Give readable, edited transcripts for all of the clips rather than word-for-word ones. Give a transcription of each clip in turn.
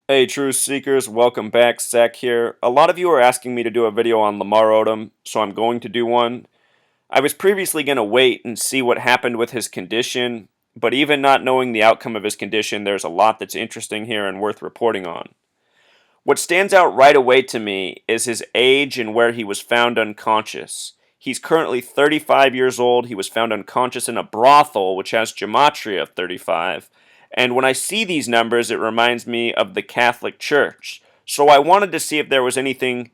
Hey, Truth Seekers, welcome back. Zach here. A lot of you are asking me to do a video on Lamar Odom, so I'm going to do one. I was previously going to wait and see what happened with his condition, but even not knowing the outcome of his condition, there's a lot that's interesting here and worth reporting on. What stands out right away to me is his age and where he was found unconscious. He's currently 35 years old. He was found unconscious in a brothel, which has gematria of 35. And when I see these numbers, it reminds me of the Catholic Church. So I wanted to see if there was anything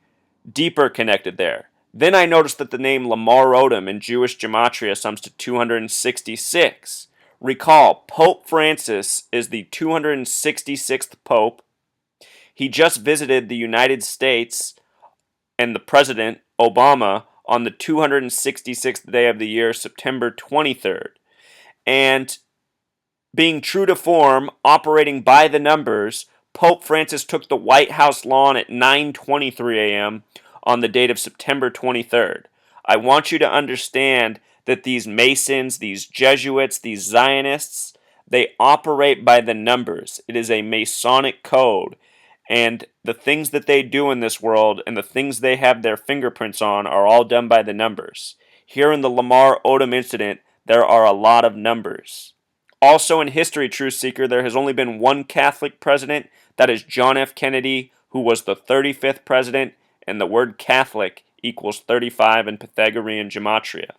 deeper connected there. Then I noticed that the name Lamar Odom in Jewish gematria sums to 266. Recall, Pope Francis is the 266th Pope. He just visited the United States and the President, Obama, on the 266th day of the year, September 23rd. And being true to form, operating by the numbers, Pope Francis took the White House lawn at 9:23 a.m. on the date of September 23rd. I want you to understand that these Masons, these Jesuits, these Zionists, they operate by the numbers. It is a Masonic code. And the things that they do in this world and the things they have their fingerprints on are all done by the numbers. Here in the Lamar Odom incident, there are a lot of numbers. Also in history, Truth Seeker, there has only been one Catholic president. That is John F. Kennedy, who was the 35th president, and the word Catholic equals 35 in Pythagorean gematria.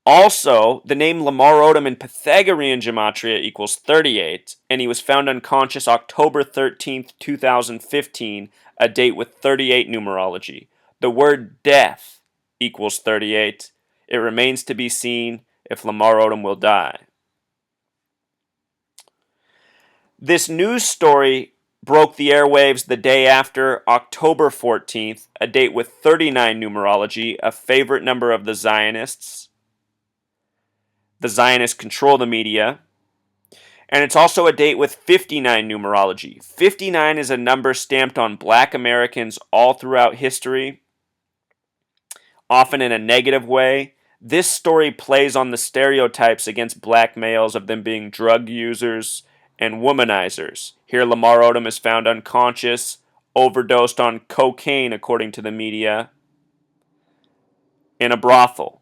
Also, the name Lamar Odom in Pythagorean gematria equals 38, and he was found unconscious October 13th, 2015, a date with 38 numerology. The word death equals 38. It remains to be seen if Lamar Odom will die. This news story broke the airwaves the day after, October 14th, a date with 39 numerology, a favorite number of the Zionists. The Zionists control the media. And it's also a date with 59 numerology. 59 is a number stamped on black Americans all throughout history, often in a negative way. This story plays on the stereotypes against black males of them being drug users and womanizers. Here, Lamar Odom is found unconscious, overdosed on cocaine, according to the media, in a brothel.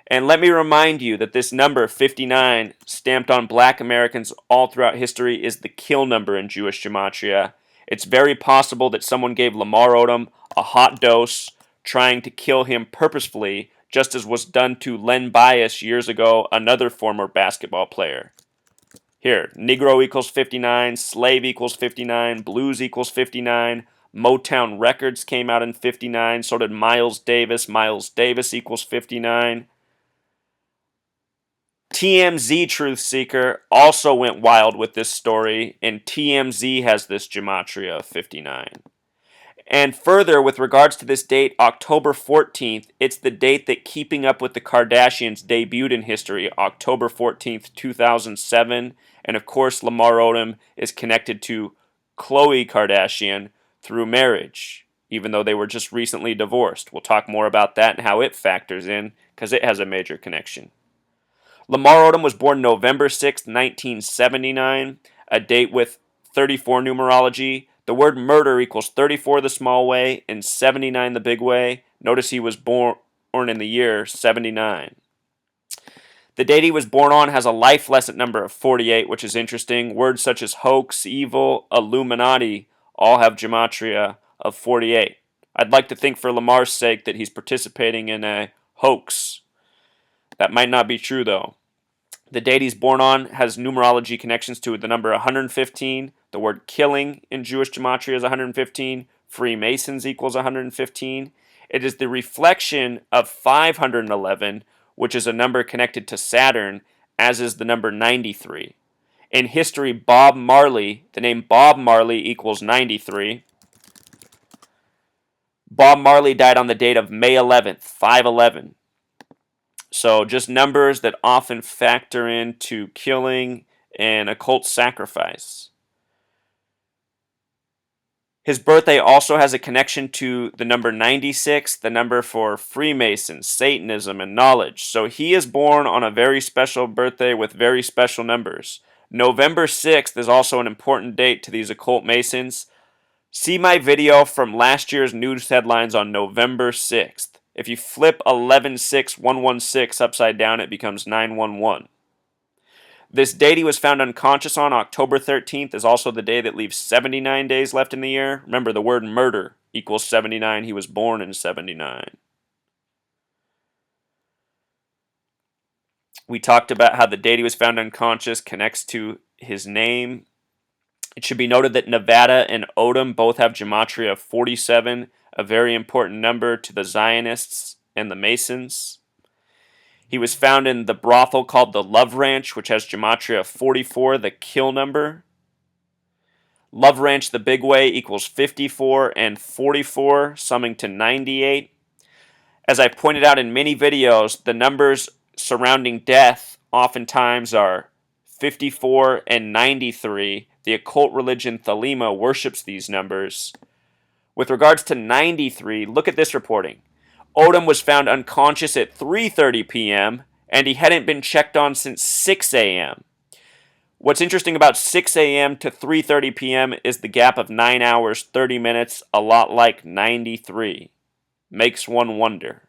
And let me remind you that this number, 59, stamped on black Americans all throughout history, is the kill number in Jewish gematria. It's very possible that someone gave Lamar Odom a hot dose, trying to kill him purposefully, just as was done to Len Bias years ago, another former basketball player. Here, Negro equals 59, Slave equals 59, Blues equals 59, Motown Records came out in 59, so did Miles Davis. Miles Davis equals 59. TMZ Truth Seeker also went wild with this story, and TMZ has this gematria of 59. And further, with regards to this date, October 14th, it's the date that Keeping Up with the Kardashians debuted in history, October 14th, 2007. And of course, Lamar Odom is connected to Khloe Kardashian through marriage, even though they were just recently divorced. We'll talk more about that and how it factors in, because it has a major connection. Lamar Odom was born November 6, 1979, a date with 34 numerology. The word murder equals 34 the small way and 79 the big way. Notice he was born in the year 79. The date he was born on has a life lesson number of 48, which is interesting. Words such as hoax, evil, Illuminati all have gematria of 48. I'd like to think for Lamar's sake that he's participating in a hoax. That might not be true, though. The date he's born on has numerology connections to the number 115. The word killing in Jewish gematria is 115. Freemasons equals 115. It is the reflection of 511, which is a number connected to Saturn, as is the number 93. In history, Bob Marley, the name Bob Marley equals 93. Bob Marley died on the date of May 11th, 511. So just numbers that often factor into killing and occult sacrifice. His birthday also has a connection to the number 96, the number for Freemasons, Satanism, and knowledge. So he is born on a very special birthday with very special numbers. November 6th is also an important date to these occult Masons. See my video from last year's news headlines on November 6th. If you flip 116116 upside down, it becomes 911. This date he was found unconscious on, October 13th, is also the day that leaves 79 days left in the year. Remember, the word murder equals 79. He was born in 79. We talked about how the date he was found unconscious connects to his name. It should be noted that Nevada and Odom both have gematria of 47, a very important number to the Zionists and the Masons. He was found in the brothel called the Love Ranch, which has gematria of 44, the kill number. Love Ranch the Big Way equals 54 and 44, summing to 98. As I pointed out in many videos, the numbers surrounding death oftentimes are 54 and 93. The occult religion Thelema worships these numbers. With regards to 93, look at this reporting. Odom was found unconscious at 3:30 p.m., and he hadn't been checked on since 6 a.m. What's interesting about 6 a.m. to 3:30 p.m. is the gap of 9 hours, 30 minutes, a lot like 93. Makes one wonder.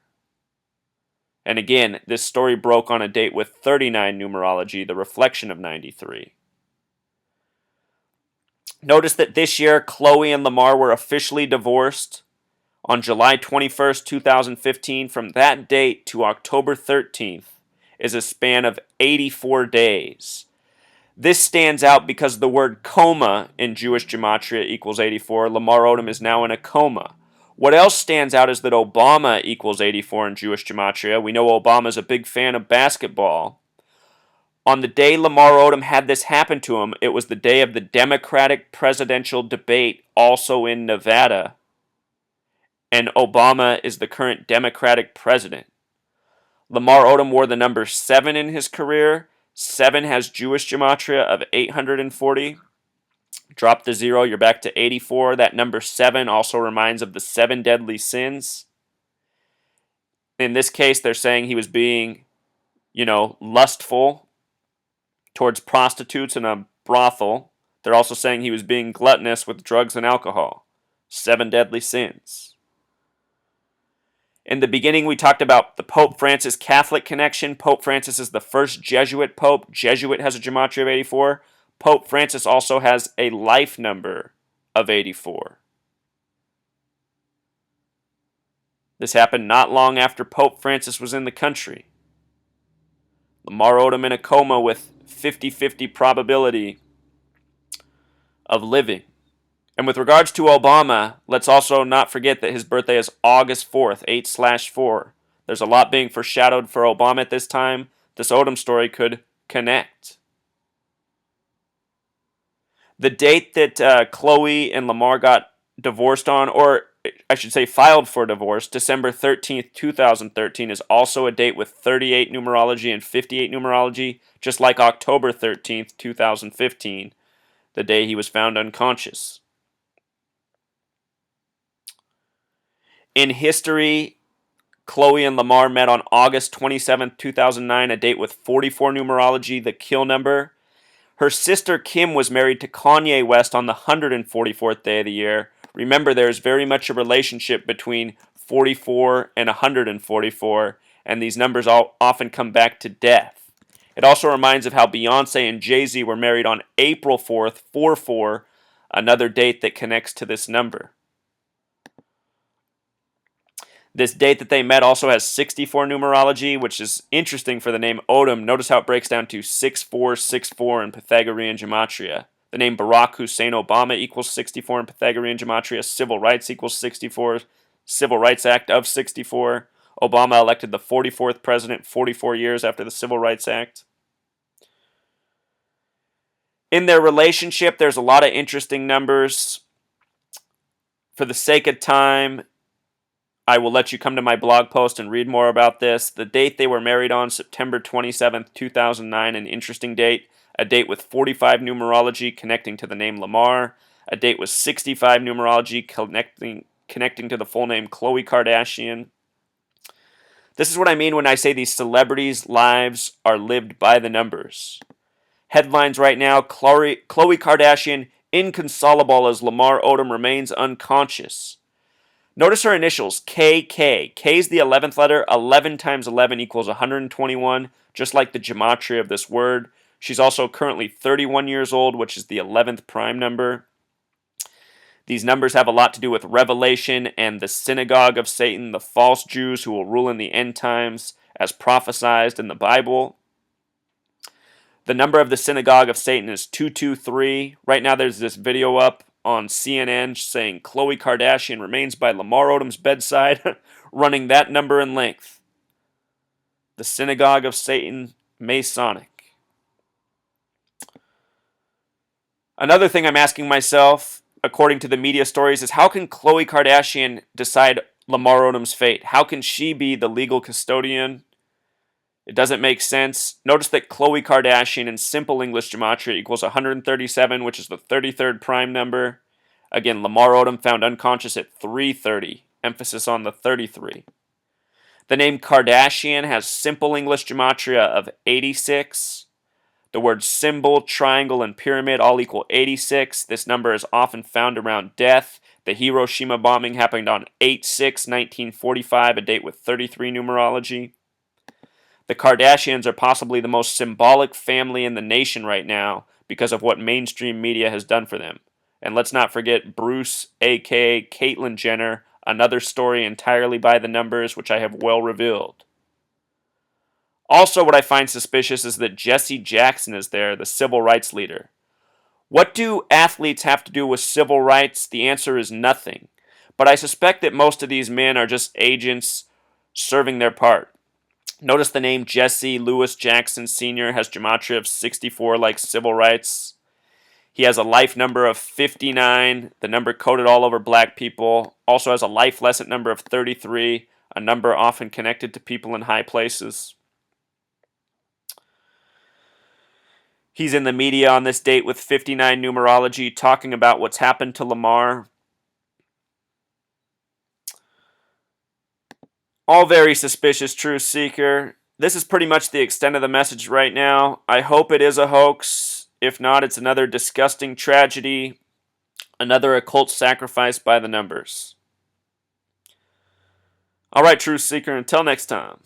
And again, this story broke on a date with 39 numerology, the reflection of 93. Notice that this year, Khloe and Lamar were officially divorced on July 21st, 2015. From that date to October 13th is a span of 84 days. This stands out because the word coma in Jewish gematria equals 84. Lamar Odom is now in a coma. What else stands out is that Obama equals 84 in Jewish gematria. We know Obama is a big fan of basketball. On the day Lamar Odom had this happen to him, it was the day of the Democratic presidential debate, also in Nevada. And Obama is the current Democratic president. Lamar Odom wore the number 7 in his career. 7 has Jewish gematria of 840. Drop the 0, you're back to 84. That number 7 also reminds of the 7 deadly sins. In this case, they're saying he was being, lustful towards prostitutes in a brothel. They're also saying he was being gluttonous with drugs and alcohol. 7 deadly sins. In the beginning, we talked about the Pope Francis Catholic connection. Pope Francis is the first Jesuit pope. Jesuit has a gematria of 84. Pope Francis also has a life number of 84. This happened not long after Pope Francis was in the country. Lamar Odom in a coma with 50-50 probability of living. And with regards to Obama, let's also not forget that his birthday is August 4th, 8/4. There's a lot being foreshadowed for Obama at this time. This Odom story could connect. The date that Khloe and Lamar got divorced on, or I should say filed for divorce, December 13th, 2013, is also a date with 38 numerology and 58 numerology, just like October 13th, 2015, the day he was found unconscious. In history, Khloe and Lamar met on August 27th, 2009, a date with 44 numerology, the kill number. Her sister Kim was married to Kanye West on the 144th day of the year. Remember, there is very much a relationship between 44 and 144, and these numbers all often come back to death. It also reminds of how Beyonce and Jay-Z were married on April 4th, 4/4, another date that connects to this number. This date that they met also has 64 numerology, which is interesting for the name Odom. Notice how it breaks down to 6464 in Pythagorean gematria. The name Barack Hussein Obama equals 64 in Pythagorean gematria. Civil rights equals 64. Civil Rights Act of 64. Obama elected the 44th president 44 years after the Civil Rights Act. In their relationship, there's a lot of interesting numbers. For the sake of time, I will let you come to my blog post and read more about this. The date they were married on, September 27th, 2009, an interesting date. A date with 45 numerology connecting to the name Lamar. A date with 65 numerology connecting to the full name Khloe Kardashian. This is what I mean when I say these celebrities' lives are lived by the numbers. Headlines right now: Khloe Kardashian inconsolable as Lamar Odom remains unconscious. Notice her initials, KK. K is the 11th letter. 11 times 11 equals 121, just like the gematria of this word. She's also currently 31 years old, which is the 11th prime number. These numbers have a lot to do with Revelation and the synagogue of Satan, the false Jews who will rule in the end times, as prophesied in the Bible. The number of the synagogue of Satan is 223. Right now there's this video up on CNN saying Khloe Kardashian remains by Lamar Odom's bedside, running that number in length. The synagogue of Satan, Masonic. Another thing I'm asking myself, according to the media stories, is how can Khloe Kardashian decide Lamar Odom's fate? How can she be the legal custodian? It doesn't make sense. Notice that Khloe Kardashian in simple English gematria equals 137, which is the 33rd prime number. Again, Lamar Odom found unconscious at 3:30. Emphasis on the 33. The name Kardashian has simple English gematria of 86. The words symbol, triangle, and pyramid all equal 86. This number is often found around death. The Hiroshima bombing happened on 8/6/1945, a date with 33 numerology. The Kardashians are possibly the most symbolic family in the nation right now because of what mainstream media has done for them. And let's not forget Bruce, aka Caitlyn Jenner, another story entirely by the numbers, which I have well revealed. Also, what I find suspicious is that Jesse Jackson is there, the civil rights leader. What do athletes have to do with civil rights? The answer is nothing. But I suspect that most of these men are just agents serving their part. Notice the name Jesse Lewis Jackson Sr. has gematria of 64 like civil rights. He has a life number of 59, the number coded all over black people. Also has a life lesson number of 33, a number often connected to people in high places. He's in the media on this date with 59 numerology, talking about what's happened to Lamar. All very suspicious, Truth Seeker. This is pretty much the extent of the message right now. I hope it is a hoax. If not, it's another disgusting tragedy, another occult sacrifice by the numbers. All right, Truth Seeker, until next time.